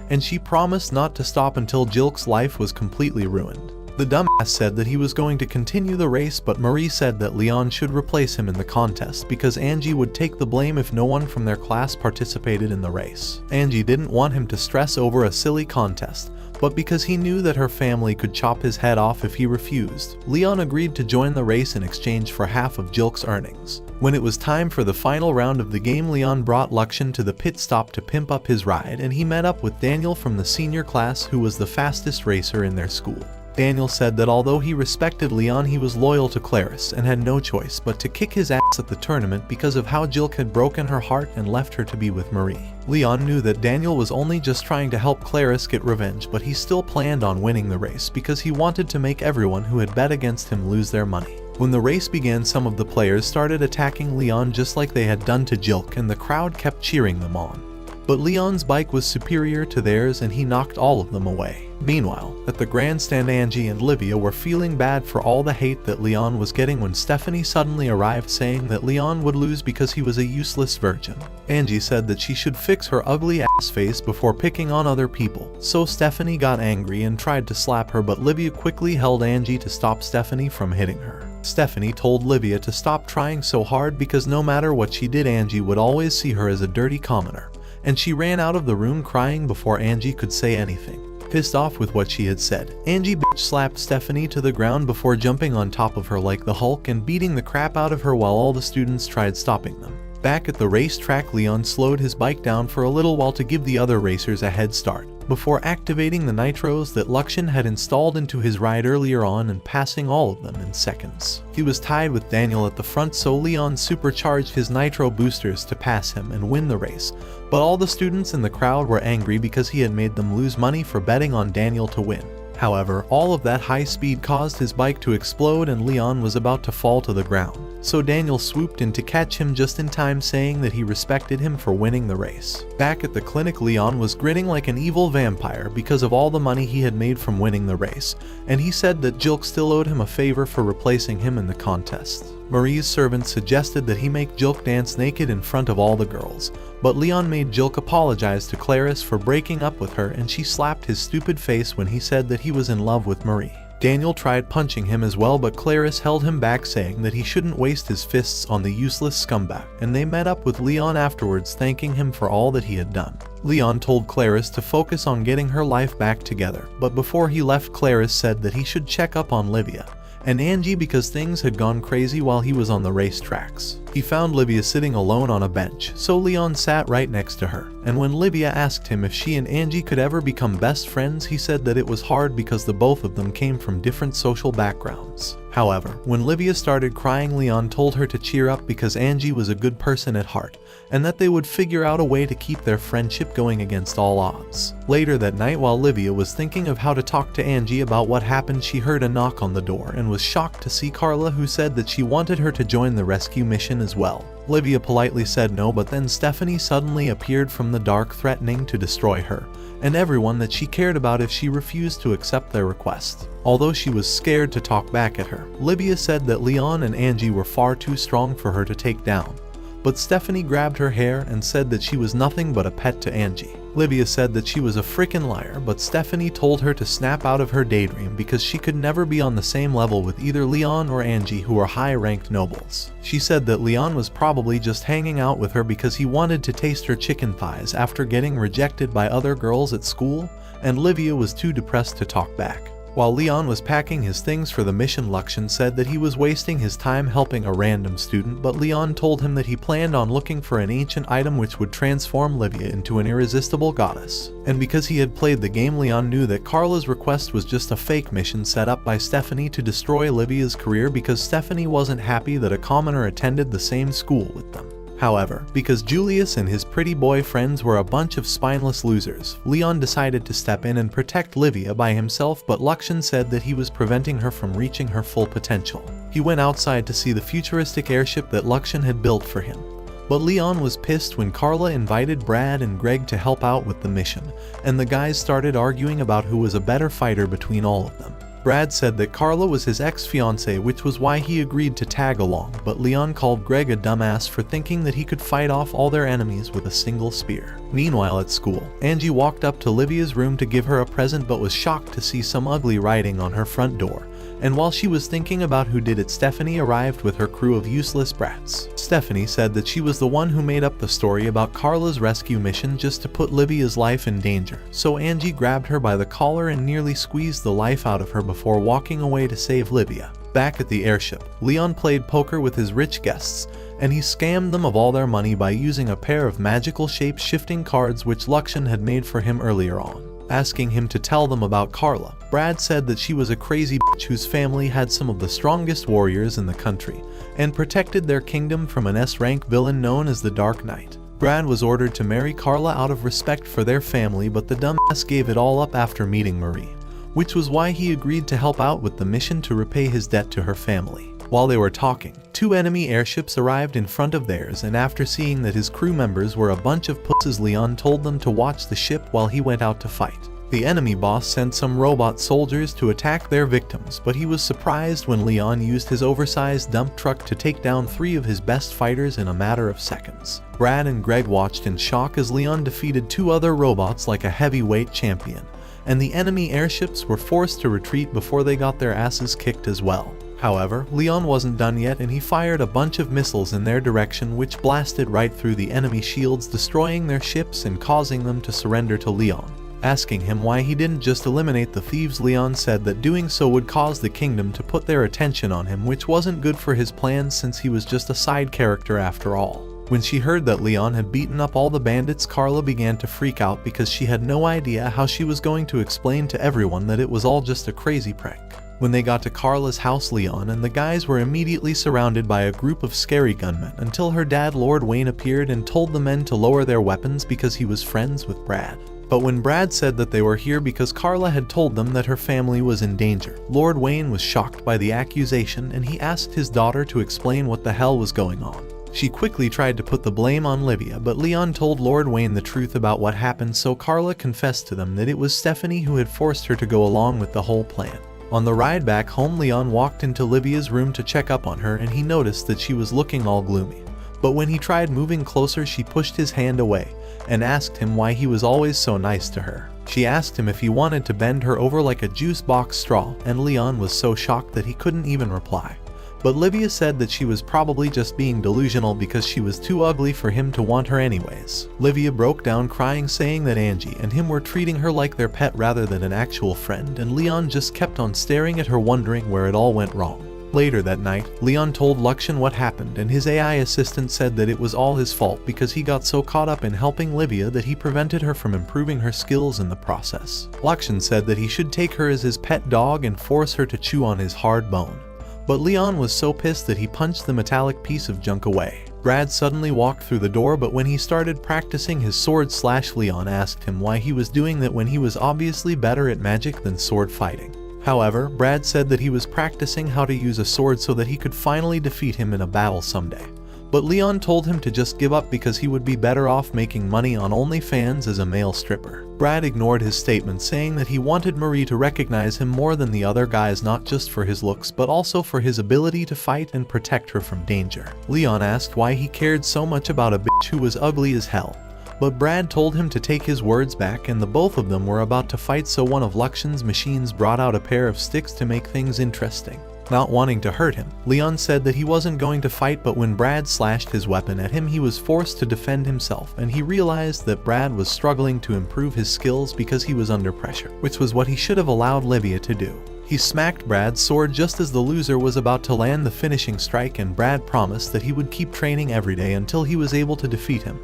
and she promised not to stop until Jilk's life was completely ruined. The dumbass said that he was going to continue the race, but Marie said that Leon should replace him in the contest because Angie would take the blame if no one from their class participated in the race. Angie didn't want him to stress over a silly contest, but because he knew that her family could chop his head off if he refused, Leon agreed to join the race in exchange for half of Jilk's earnings. When it was time for the final round of the game, Leon brought Lucian to the pit stop to pimp up his ride, and he met up with Daniel from the senior class, who was the fastest racer in their school. Daniel said that although he respected Leon, he was loyal to Clarice and had no choice but to kick his ass at the tournament because of how Jilk had broken her heart and left her to be with Marie. Leon knew that Daniel was only just trying to help Clarice get revenge, but he still planned on winning the race because he wanted to make everyone who had bet against him lose their money. When the race began, some of the players started attacking Leon just like they had done to Jilk, and the crowd kept cheering them on. But Leon's bike was superior to theirs and he knocked all of them away. Meanwhile, at the grandstand, Angie and Livia were feeling bad for all the hate that Leon was getting when Stephanie suddenly arrived, saying that Leon would lose because he was a useless virgin. Angie said that she should fix her ugly ass face before picking on other people, so Stephanie got angry and tried to slap her, but Livia quickly held Angie to stop Stephanie from hitting her. Stephanie told Livia to stop trying so hard because no matter what she did, Angie would always see her as a dirty commoner, and she ran out of the room crying before Angie could say anything. Pissed off with what she had said, Angie slapped Stephanie to the ground before jumping on top of her like the Hulk and beating the crap out of her while all the students tried stopping them. Back at the racetrack, Leon slowed his bike down for a little while to give the other racers a head start, before activating the nitros that Lucian had installed into his ride earlier on and passing all of them in seconds. He was tied with Daniel at the front, so Leon supercharged his nitro boosters to pass him and win the race, but all the students in the crowd were angry because he had made them lose money for betting on Daniel to win. However, all of that high speed caused his bike to explode and Leon was about to fall to the ground, so Daniel swooped in to catch him just in time, saying that he respected him for winning the race. Back at the clinic, Leon was grinning like an evil vampire because of all the money he had made from winning the race, and he said that Jilk still owed him a favor for replacing him in the contest. Marie's servant suggested that he make Jilk dance naked in front of all the girls, but Leon made Jilk apologize to Clarice for breaking up with her, and she slapped his stupid face when he said that he was in love with Marie. Daniel tried punching him as well, but Clarice held him back, saying that he shouldn't waste his fists on the useless scumbag, and they met up with Leon afterwards, thanking him for all that he had done. Leon told Clarice to focus on getting her life back together, but before he left, Clarice said that he should check up on Livia and Angie because things had gone crazy while he was on the racetracks. He found Livia sitting alone on a bench, so Leon sat right next to her, and when Livia asked him if she and Angie could ever become best friends, he said that it was hard because the both of them came from different social backgrounds. However, when Livia started crying, Leon told her to cheer up because Angie was a good person at heart, and that they would figure out a way to keep their friendship going against all odds. Later that night, while Livia was thinking of how to talk to Angie about what happened, she heard a knock on the door and was shocked to see Carla, who said that she wanted her to join the rescue mission as well. Livia politely said no, but then Stephanie suddenly appeared from the dark, threatening to destroy her and everyone that she cared about if she refused to accept their request. Although she was scared to talk back at her, Livia said that Leon and Angie were far too strong for her to take down. But Stephanie grabbed her hair and said that she was nothing but a pet to Angie. Livia said that she was a freaking liar, but Stephanie told her to snap out of her daydream because she could never be on the same level with either Leon or Angie, who are high-ranked nobles. She said that Leon was probably just hanging out with her because he wanted to taste her chicken thighs after getting rejected by other girls at school, and Livia was too depressed to talk back. While Leon was packing his things for the mission, Luxan said that he was wasting his time helping a random student, but Leon told him that he planned on looking for an ancient item which would transform Livia into an irresistible goddess. And because he had played the game, Leon knew that Carla's request was just a fake mission set up by Stephanie to destroy Livia's career because Stephanie wasn't happy that a commoner attended the same school with them. However, because Julius and his pretty boy friends were a bunch of spineless losers, Leon decided to step in and protect Livia by himself, but Luxan said that he was preventing her from reaching her full potential. He went outside to see the futuristic airship that Luxan had built for him. But Leon was pissed when Carla invited Brad and Greg to help out with the mission, and the guys started arguing about who was a better fighter between all of them. Brad said that Carla was his ex-fiancée, which was why he agreed to tag along, but Leon called Greg a dumbass for thinking that he could fight off all their enemies with a single spear. Meanwhile at school, Angie walked up to Livia's room to give her a present but was shocked to see some ugly writing on her front door. And while she was thinking about who did it, Stephanie arrived with her crew of useless brats. Stephanie said that she was the one who made up the story about Carla's rescue mission just to put Livia's life in danger, so Angie grabbed her by the collar and nearly squeezed the life out of her before walking away to save Livia. Back at the airship, Leon played poker with his rich guests, and he scammed them of all their money by using a pair of magical shape-shifting cards which Luxan had made for him earlier on. Asking him to tell them about Carla, Brad said that she was a crazy bitch whose family had some of the strongest warriors in the country and protected their kingdom from an S-rank villain known as the Dark Knight. Brad was ordered to marry Carla out of respect for their family, but the dumbass gave it all up after meeting Marie, which was why he agreed to help out with the mission to repay his debt to her family. While they were talking, two enemy airships arrived in front of theirs, and after seeing that his crew members were a bunch of pussies, Leon told them to watch the ship while he went out to fight. The enemy boss sent some robot soldiers to attack their victims, but he was surprised when Leon used his oversized dump truck to take down 3 of his best fighters in a matter of seconds. Brad and Greg watched in shock as Leon defeated 2 other robots like a heavyweight champion, and the enemy airships were forced to retreat before they got their asses kicked as well. However, Leon wasn't done yet, and he fired a bunch of missiles in their direction which blasted right through the enemy shields, destroying their ships and causing them to surrender to Leon. Asking him why he didn't just eliminate the thieves, Leon said that doing so would cause the kingdom to put their attention on him, which wasn't good for his plans since he was just a side character after all. When she heard that Leon had beaten up all the bandits, Carla began to freak out because she had no idea how she was going to explain to everyone that it was all just a crazy prank. When they got to Carla's house, Leon and the guys were immediately surrounded by a group of scary gunmen until her dad, Lord Wayne, appeared and told the men to lower their weapons because he was friends with Brad. But when Brad said that they were here because Carla had told them that her family was in danger, Lord Wayne was shocked by the accusation and he asked his daughter to explain what the hell was going on. She quickly tried to put the blame on Livia, but Leon told Lord Wayne the truth about what happened, so Carla confessed to them that it was Stephanie who had forced her to go along with the whole plan. On the ride back home, Leon walked into Livia's room to check up on her, and he noticed that she was looking all gloomy. But when he tried moving closer, she pushed his hand away and asked him why he was always so nice to her. She asked him if he wanted to bend her over like a juice box straw, and Leon was so shocked that he couldn't even reply. But Livia said that she was probably just being delusional because she was too ugly for him to want her anyways. Livia broke down crying, saying that Angie and him were treating her like their pet rather than an actual friend, and Leon just kept on staring at her, wondering where it all went wrong. Later that night, Leon told Luxan what happened, and his AI assistant said that it was all his fault because he got so caught up in helping Livia that he prevented her from improving her skills in the process. Luxan said that he should take her as his pet dog and force her to chew on his hard bone. But Leon was so pissed that he punched the metallic piece of junk away. Brad suddenly walked through the door, but when he started practicing his sword slash, Leon asked him why he was doing that when he was obviously better at magic than sword fighting. However, Brad said that he was practicing how to use a sword so that he could finally defeat him in a battle someday. But Leon told him to just give up because he would be better off making money on OnlyFans as a male stripper. Brad ignored his statement, saying that he wanted Marie to recognize him more than the other guys, not just for his looks but also for his ability to fight and protect her from danger. Leon asked why he cared so much about a bitch who was ugly as hell. But Brad told him to take his words back, and the both of them were about to fight, so one of Luxan's machines brought out a pair of sticks to make things interesting. Not wanting to hurt him, Leon said that he wasn't going to fight, but when Brad slashed his weapon at him, he was forced to defend himself, and he realized that Brad was struggling to improve his skills because he was under pressure, which was what he should have allowed Livia to do. He smacked Brad's sword just as the loser was about to land the finishing strike, and Brad promised that he would keep training every day until he was able to defeat him,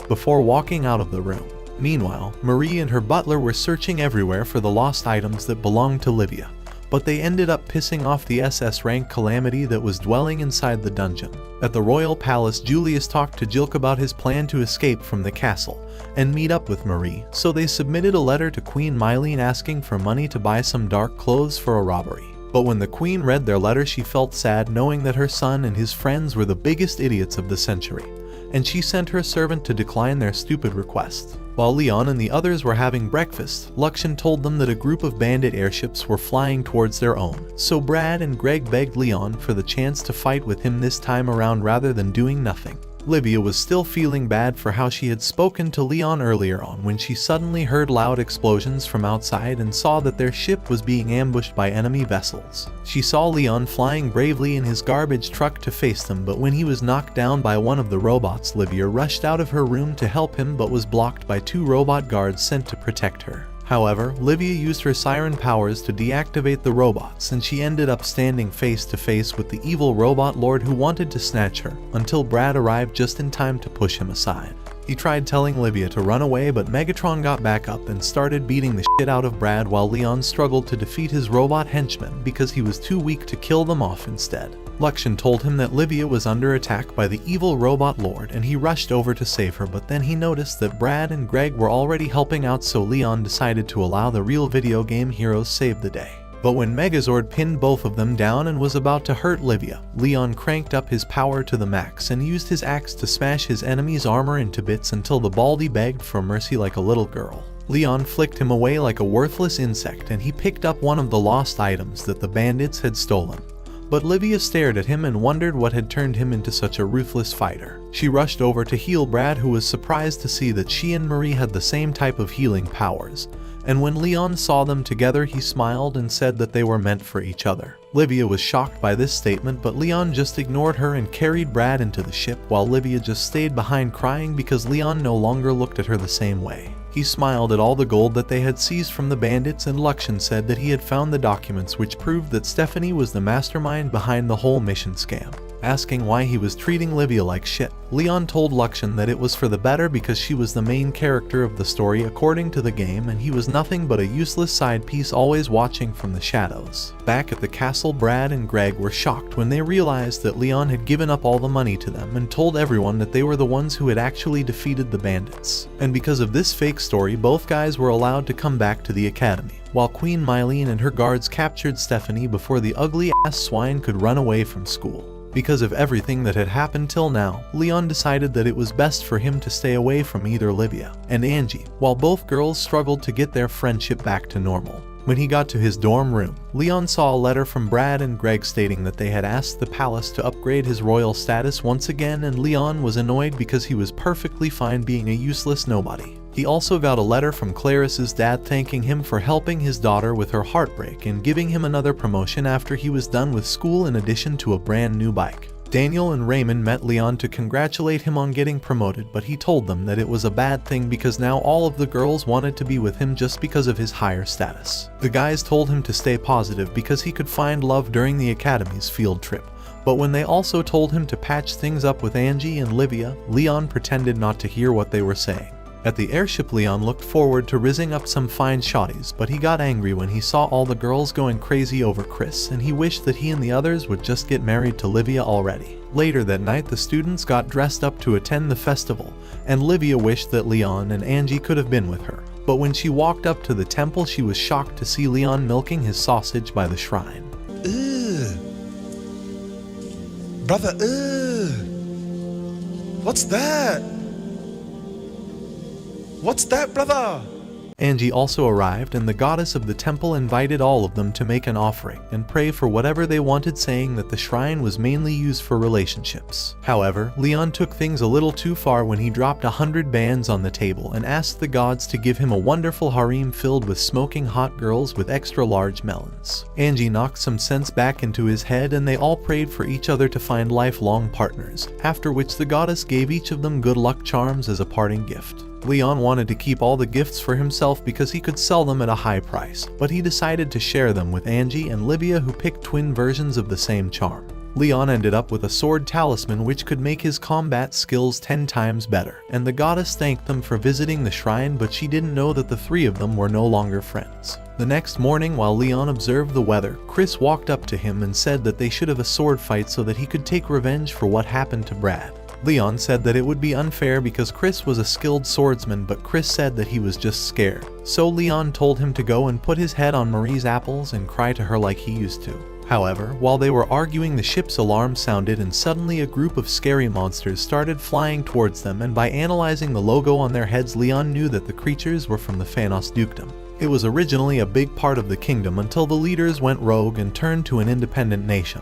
before walking out of the room. Meanwhile, Marie and her butler were searching everywhere for the lost items that belonged to Livia, but they ended up pissing off the SS rank Calamity that was dwelling inside the dungeon. At the royal palace, Julius talked to Jilk about his plan to escape from the castle and meet up with Marie, so they submitted a letter to Queen Mylene asking for money to buy some dark clothes for a robbery. But when the queen read their letter, she felt sad knowing that her son and his friends were the biggest idiots of the century, and she sent her servant to decline their stupid request. While Leon and the others were having breakfast, Luxan told them that a group of bandit airships were flying towards their own, so Brad and Greg begged Leon for the chance to fight with him this time around rather than doing nothing. Livia was still feeling bad for how she had spoken to Leon earlier on when she suddenly heard loud explosions from outside and saw that their ship was being ambushed by enemy vessels. She saw Leon flying bravely in his garbage truck to face them, but when he was knocked down by one of the robots, Livia rushed out of her room to help him but was blocked by two robot guards sent to protect her. However, Livia used her siren powers to deactivate the robots, and she ended up standing face to face with the evil robot lord who wanted to snatch her, until Brad arrived just in time to push him aside. He tried telling Livia to run away, but Megatron got back up and started beating the shit out of Brad while Leon struggled to defeat his robot henchmen because he was too weak to kill them off instead. Luxan told him that Livia was under attack by the evil robot lord, and he rushed over to save her, but then he noticed that Brad and Greg were already helping out, so Leon decided to allow the real video game heroes save the day. But when Megazord pinned both of them down and was about to hurt Livia, Leon cranked up his power to the max and used his axe to smash his enemy's armor into bits until the Baldy begged for mercy like a little girl. Leon flicked him away like a worthless insect, and he picked up one of the lost items that the bandits had stolen. But Livia stared at him and wondered what had turned him into such a ruthless fighter. She rushed over to heal Brad, who was surprised to see that she and Marie had the same type of healing powers. And when Leon saw them together, he smiled and said that they were meant for each other. Livia was shocked by this statement, but Leon just ignored her and carried Brad into the ship, while Livia just stayed behind crying because Leon no longer looked at her the same way. He smiled at all the gold that they had seized from the bandits, and Luxan said that he had found the documents which proved that Stephanie was the mastermind behind the whole mission scam. Asking why he was treating Livia like shit, Leon told Luxan that it was for the better because she was the main character of the story according to the game, and he was nothing but a useless side piece always watching from the shadows. Back at the castle, Brad and Greg were shocked when they realized that Leon had given up all the money to them and told everyone that they were the ones who had actually defeated the bandits. And because of this fake story, both guys were allowed to come back to the academy, while Queen Mylene and her guards captured Stephanie before the ugly-ass swine could run away from school. Because of everything that had happened till now, Leon decided that it was best for him to stay away from either Livia and Angie, while both girls struggled to get their friendship back to normal. When he got to his dorm room, Leon saw a letter from Brad and Greg stating that they had asked the palace to upgrade his royal status once again, and Leon was annoyed because he was perfectly fine being a useless nobody. He also got a letter from Clarice's dad thanking him for helping his daughter with her heartbreak and giving him another promotion after he was done with school in addition to a brand new bike. Daniel and Raymond met Leon to congratulate him on getting promoted, but he told them that it was a bad thing because now all of the girls wanted to be with him just because of his higher status. The guys told him to stay positive because he could find love during the academy's field trip. But when they also told him to patch things up with Angie and Livia, Leon pretended not to hear what they were saying. At the airship, Leon looked forward to rizzing up some fine shotties, but he got angry when he saw all the girls going crazy over Chris, and he wished that he and the others would just get married to Livia already. Later that night, the students got dressed up to attend the festival, and Livia wished that Leon and Angie could have been with her. But when she walked up to the temple, she was shocked to see Leon milking his sausage by the shrine. Ugh. Brother, ugh. What's that? What's that, brother? Angie also arrived, and the goddess of the temple invited all of them to make an offering and pray for whatever they wanted, saying that the shrine was mainly used for relationships. However, Leon took things a little too far when he dropped 100 bands on the table and asked the gods to give him a wonderful harem filled with smoking hot girls with extra large melons. Angie knocked some sense back into his head, and they all prayed for each other to find lifelong partners, after which the goddess gave each of them good luck charms as a parting gift. Leon wanted to keep all the gifts for himself because he could sell them at a high price, but he decided to share them with Angie and Livia, who picked twin versions of the same charm. Leon ended up with a sword talisman which could make his combat skills 10 times better, and the goddess thanked them for visiting the shrine, but she didn't know that the three of them were no longer friends. The next morning, while Leon observed the weather, Chris walked up to him and said that they should have a sword fight so that he could take revenge for what happened to Brad. Leon said that it would be unfair because Chris was a skilled swordsman, but Chris said that he was just scared. So Leon told him to go and put his head on Marie's apples and cry to her like he used to. However, while they were arguing, the ship's alarm sounded and suddenly a group of scary monsters started flying towards them, and by analyzing the logo on their heads, Leon knew that the creatures were from the Phanos Dukedom. It was originally a big part of the kingdom until the leaders went rogue and turned to an independent nation,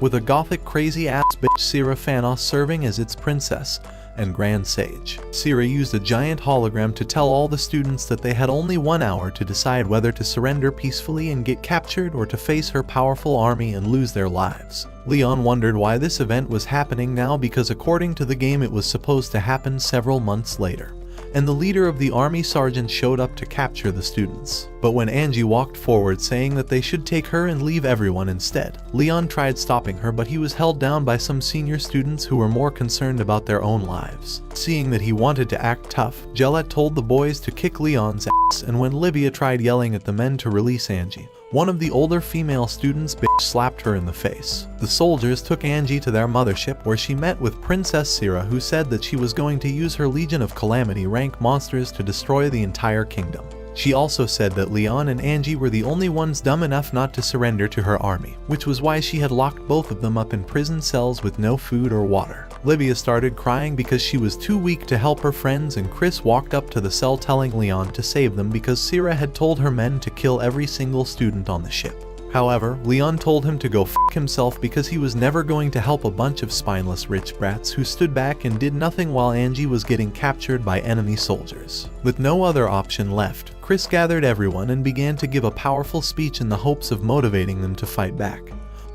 with a gothic crazy-ass bitch Sira Phanos serving as its princess and grand sage. Sira used a giant hologram to tell all the students that they had only 1 hour to decide whether to surrender peacefully and get captured or to face her powerful army and lose their lives. Leon wondered why this event was happening now, because according to the game it was supposed to happen several months later, and the leader of the army sergeant showed up to capture the students. But when Angie walked forward saying that they should take her and leave everyone instead, Leon tried stopping her, but he was held down by some senior students who were more concerned about their own lives. Seeing that he wanted to act tough, Gillette told the boys to kick Leon's ass, and when Livia tried yelling at the men to release Angie, one of the older female students slapped her in the face. The soldiers took Angie to their mothership, where she met with Princess Sira, who said that she was going to use her Legion of Calamity rank monsters to destroy the entire kingdom. She also said that Leon and Angie were the only ones dumb enough not to surrender to her army, which was why she had locked both of them up in prison cells with no food or water. Livia started crying because she was too weak to help her friends, and Chris walked up to the cell telling Leon to save them because Sira had told her men to kill every single student on the ship. However, Leon told him to go f*** himself because he was never going to help a bunch of spineless rich brats who stood back and did nothing while Angie was getting captured by enemy soldiers. With no other option left, Chris gathered everyone and began to give a powerful speech in the hopes of motivating them to fight back.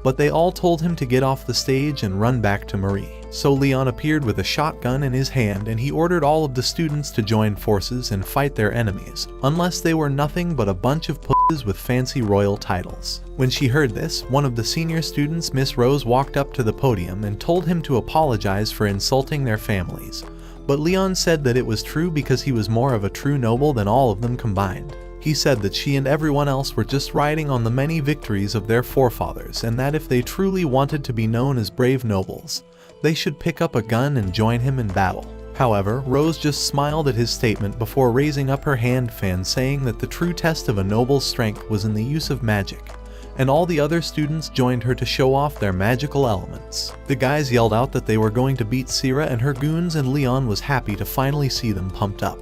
But they all told him to get off the stage and run back to Marie. So Leon appeared with a shotgun in his hand, and he ordered all of the students to join forces and fight their enemies, unless they were nothing but a bunch of pussies with fancy royal titles. When she heard this, one of the senior students, Miss Rose, walked up to the podium and told him to apologize for insulting their families. But Leon said that it was true because he was more of a true noble than all of them combined. He said that she and everyone else were just riding on the many victories of their forefathers, and that if they truly wanted to be known as brave nobles, they should pick up a gun and join him in battle. However, Rose just smiled at his statement before raising up her hand fan, saying that the true test of a noble's strength was in the use of magic, and all the other students joined her to show off their magical elements. The guys yelled out that they were going to beat Sira and her goons, and Leon was happy to finally see them pumped up.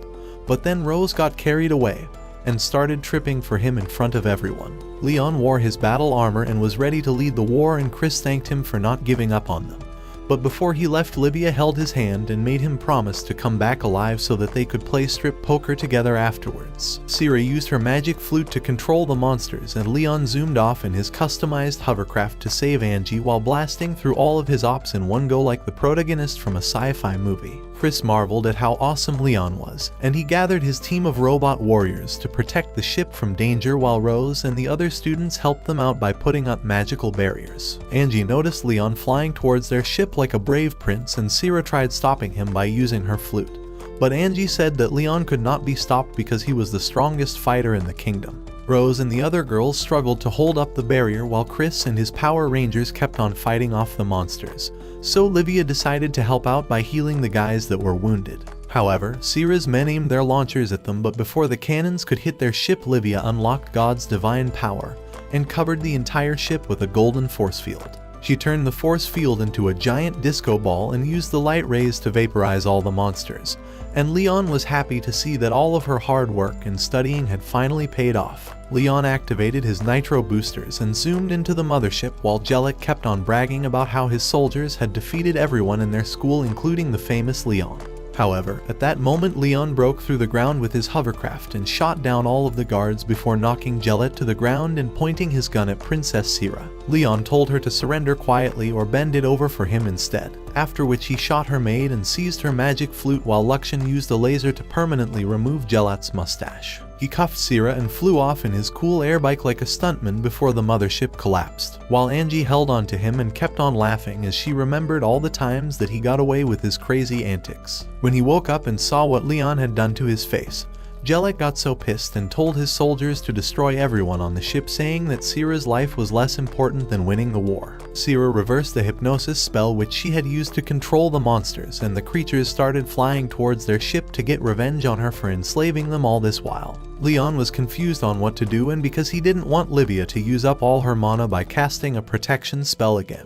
But then Rose got carried away and started tripping for him in front of everyone. Leon wore his battle armor and was ready to lead the war, and Chris thanked him for not giving up on them. But before he left, Livia held his hand and made him promise to come back alive so that they could play strip poker together afterwards. Sierra used her magic flute to control the monsters, and Leon zoomed off in his customized hovercraft to save Angie while blasting through all of his ops in one go like the protagonist from a sci-fi movie. Chris marveled at how awesome Leon was, and he gathered his team of robot warriors to protect the ship from danger while Rose and the other students helped them out by putting up magical barriers. Angie noticed Leon flying towards their ship like a brave prince, and Sierra tried stopping him by using her flute. But Angie said that Leon could not be stopped because he was the strongest fighter in the kingdom. Rose and the other girls struggled to hold up the barrier while Chris and his Power Rangers kept on fighting off the monsters. So Livia decided to help out by healing the guys that were wounded. However, Sierra's men aimed their launchers at them, but before the cannons could hit their ship, Livia unlocked God's divine power and covered the entire ship with a golden force field. She turned the force field into a giant disco ball and used the light rays to vaporize all the monsters. And Leon was happy to see that all of her hard work and studying had finally paid off. Leon activated his nitro boosters and zoomed into the mothership while Jellic kept on bragging about how his soldiers had defeated everyone in their school, including the famous Leon. However, at that moment Leon broke through the ground with his hovercraft and shot down all of the guards before knocking Jellic to the ground and pointing his gun at Princess Sierra. Leon told her to surrender quietly or bend it over for him instead, after which he shot her maid and seized her magic flute while Luxian used a laser to permanently remove Jellic's mustache. He cuffed Sierra and flew off in his cool air bike like a stuntman before the mothership collapsed, while Angie held on to him and kept on laughing as she remembered all the times that he got away with his crazy antics. When he woke up and saw what Leon had done to his face, Jellic got so pissed and told his soldiers to destroy everyone on the ship, saying that Sierra's life was less important than winning the war. Sierra reversed the hypnosis spell which she had used to control the monsters, and the creatures started flying towards their ship to get revenge on her for enslaving them all this while. Leon was confused on what to do, and because he didn't want Livia to use up all her mana by casting a protection spell again,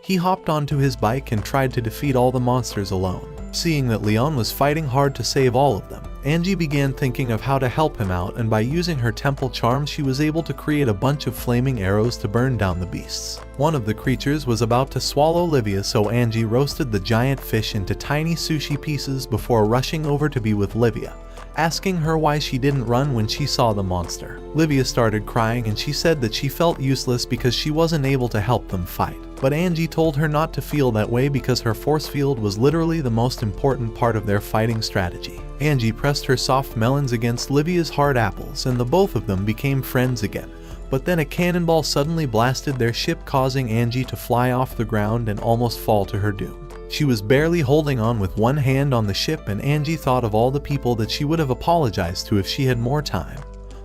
he hopped onto his bike and tried to defeat all the monsters alone. Seeing that Leon was fighting hard to save all of them, Angie began thinking of how to help him out, and by using her temple charm she was able to create a bunch of flaming arrows to burn down the beasts. One of the creatures was about to swallow Livia, so Angie roasted the giant fish into tiny sushi pieces before rushing over to be with Livia, asking her why she didn't run when she saw the monster. Livia started crying and she said that she felt useless because she wasn't able to help them fight. But Angie told her not to feel that way because her force field was literally the most important part of their fighting strategy. Angie pressed her soft melons against Livia's hard apples and the both of them became friends again. But then a cannonball suddenly blasted their ship, causing Angie to fly off the ground and almost fall to her doom. She was barely holding on with one hand on the ship, and Angie thought of all the people that she would have apologized to if she had more time.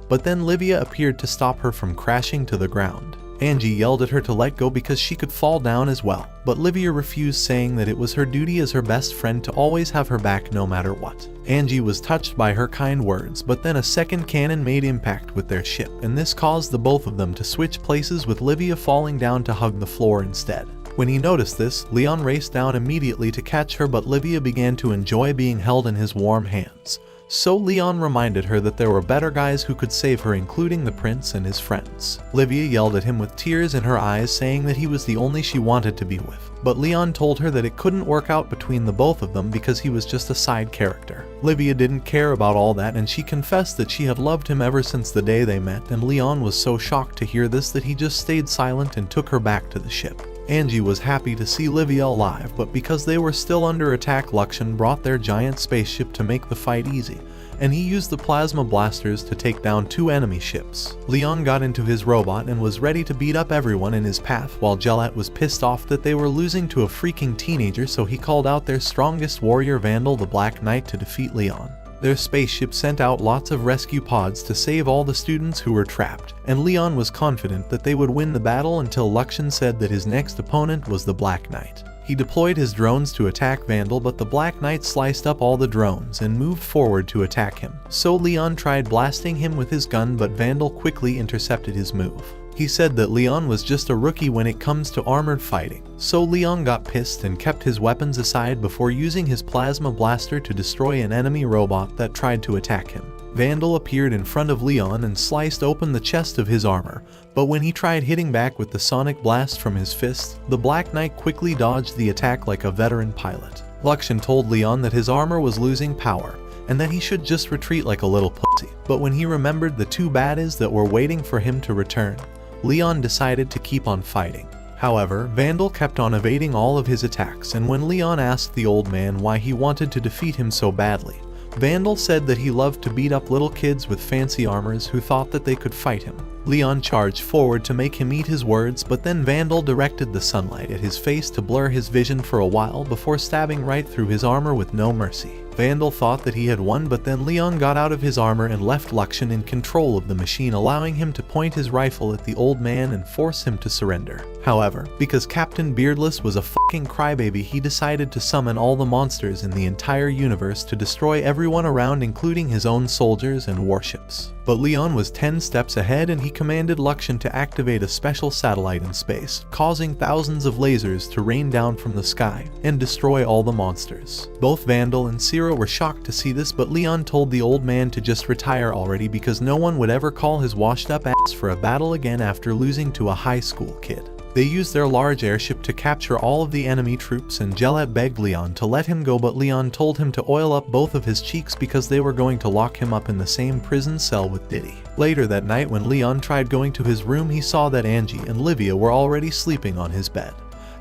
But then Livia appeared to stop her from crashing to the ground. Angie yelled at her to let go because she could fall down as well, but Livia refused, saying that it was her duty as her best friend to always have her back no matter what. Angie was touched by her kind words, but then a second cannon made impact with their ship, and this caused the both of them to switch places, with Livia falling down to hug the floor instead. When he noticed this, Leon raced down immediately to catch her, but Livia began to enjoy being held in his warm hands. So Leon reminded her that there were better guys who could save her, including the prince and his friends. Livia yelled at him with tears in her eyes, saying that he was the only she wanted to be with. But Leon told her that it couldn't work out between the both of them because he was just a side character. Livia didn't care about all that, and she confessed that she had loved him ever since the day they met, and Leon was so shocked to hear this that he just stayed silent and took her back to the ship. Angie was happy to see Livia alive, but because they were still under attack, Luxian brought their giant spaceship to make the fight easy, and he used the plasma blasters to take down 2 enemy ships. Leon got into his robot and was ready to beat up everyone in his path, while Jellic was pissed off that they were losing to a freaking teenager, so he called out their strongest warrior, Vandal the Black Knight, to defeat Leon. Their spaceship sent out lots of rescue pods to save all the students who were trapped, and Leon was confident that they would win the battle until Luxian said that his next opponent was the Black Knight. He deployed his drones to attack Vandal, but the Black Knight sliced up all the drones and moved forward to attack him. So Leon tried blasting him with his gun, but Vandal quickly intercepted his move. He said that Leon was just a rookie when it comes to armored fighting, so Leon got pissed and kept his weapons aside before using his plasma blaster to destroy an enemy robot that tried to attack him. Vandal appeared in front of Leon and sliced open the chest of his armor, but when he tried hitting back with the sonic blast from his fist, the Black Knight quickly dodged the attack like a veteran pilot. Luxian told Leon that his armor was losing power, and that he should just retreat like a little pussy. But when he remembered the two baddies that were waiting for him to return, Leon decided to keep on fighting. However, Vandal kept on evading all of his attacks, and when Leon asked the old man why he wanted to defeat him so badly, Vandal said that he loved to beat up little kids with fancy armors who thought that they could fight him. Leon charged forward to make him eat his words, but then Vandal directed the sunlight at his face to blur his vision for a while before stabbing right through his armor with no mercy. Vandal thought that he had won, but then Leon got out of his armor and left Luxian in control of the machine, allowing him to point his rifle at the old man and force him to surrender. However, because Captain Beardless was a fucking crybaby, he decided to summon all the monsters in the entire universe to destroy everyone around, including his own soldiers and warships. But Leon was 10 steps ahead, and he commanded Luxian to activate a special satellite in space, causing thousands of lasers to rain down from the sky and destroy all the monsters. Both Vandal and Sira were shocked to see this, but Leon told the old man to just retire already because no one would ever call his washed up ass for a battle again after losing to a high school kid. They used their large airship to capture all of the enemy troops, and Gillette begged Leon to let him go, but Leon told him to oil up both of his cheeks because they were going to lock him up in the same prison cell with Diddy. Later that night, when Leon tried going to his room, he saw that Angie and Livia were already sleeping on his bed,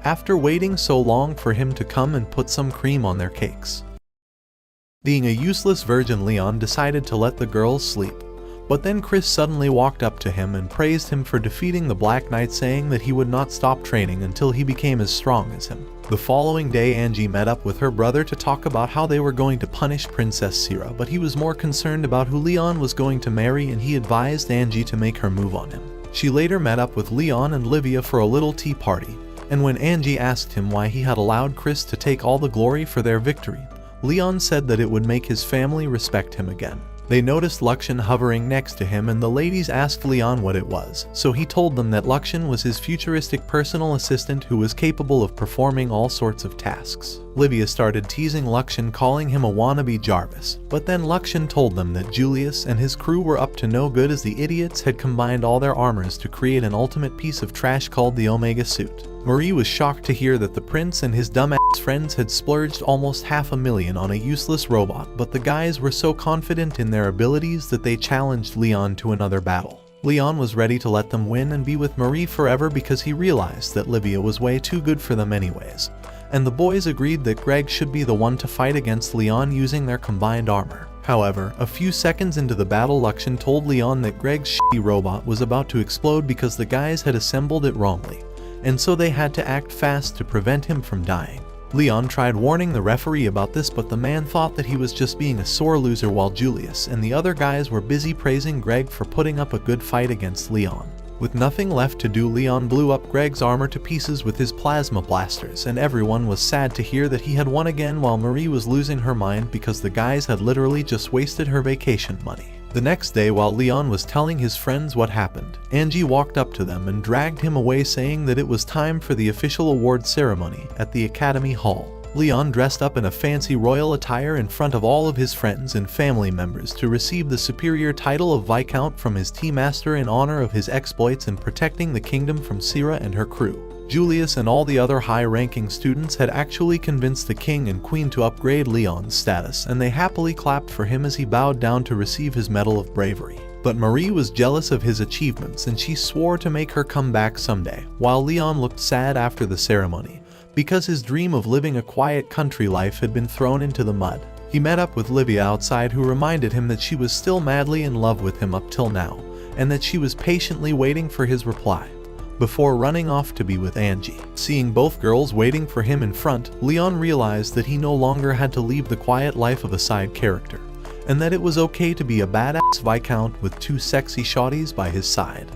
after waiting so long for him to come and put some cream on their cakes. Being a useless virgin, Leon decided to let the girls sleep. But then Chris suddenly walked up to him and praised him for defeating the Black Knight, saying that he would not stop training until he became as strong as him. The following day, Angie met up with her brother to talk about how they were going to punish Princess Sira, but he was more concerned about who Leon was going to marry, and he advised Angie to make her move on him. She later met up with Leon and Livia for a little tea party, and when Angie asked him why he had allowed Chris to take all the glory for their victory, Leon said that it would make his family respect him again. They noticed Luxian hovering next to him, and the ladies asked Leon what it was, so he told them that Luxian was his futuristic personal assistant who was capable of performing all sorts of tasks. Livia started teasing Luxian, calling him a wannabe Jarvis, but then Luxian told them that Julius and his crew were up to no good, as the idiots had combined all their armors to create an ultimate piece of trash called the Omega suit. Marie was shocked to hear that the prince and his dumbass friends had splurged almost $500,000 on a useless robot, but the guys were so confident in their abilities that they challenged Leon to another battle. Leon was ready to let them win and be with Marie forever because he realized that Livia was way too good for them anyways, and the boys agreed that Greg should be the one to fight against Leon using their combined armor. However, a few seconds into the battle, Luxian told Leon that Greg's shitty robot was about to explode because the guys had assembled it wrongly, and so they had to act fast to prevent him from dying. Leon tried warning the referee about this, but the man thought that he was just being a sore loser, while Julius and the other guys were busy praising Greg for putting up a good fight against Leon. With nothing left to do, Leon blew up Greg's armor to pieces with his plasma blasters, and everyone was sad to hear that he had won again, while Marie was losing her mind because the guys had literally just wasted her vacation money. The next day, while Leon was telling his friends what happened, Angie walked up to them and dragged him away, saying that it was time for the official award ceremony at the Academy Hall. Leon dressed up in a fancy royal attire in front of all of his friends and family members to receive the superior title of Viscount from his tea master in honor of his exploits in protecting the kingdom from Sira and her crew. Julius and all the other high-ranking students had actually convinced the king and queen to upgrade Leon's status, and they happily clapped for him as he bowed down to receive his Medal of Bravery. But Marie was jealous of his achievements, and she swore to make her come back someday, while Leon looked sad after the ceremony, because his dream of living a quiet country life had been thrown into the mud. He met up with Livia outside, who reminded him that she was still madly in love with him up till now, and that she was patiently waiting for his reply before running off to be with Angie. Seeing both girls waiting for him in front, Leon realized that he no longer had to leave the quiet life of a side character, and that it was okay to be a badass Viscount with two sexy shawties by his side.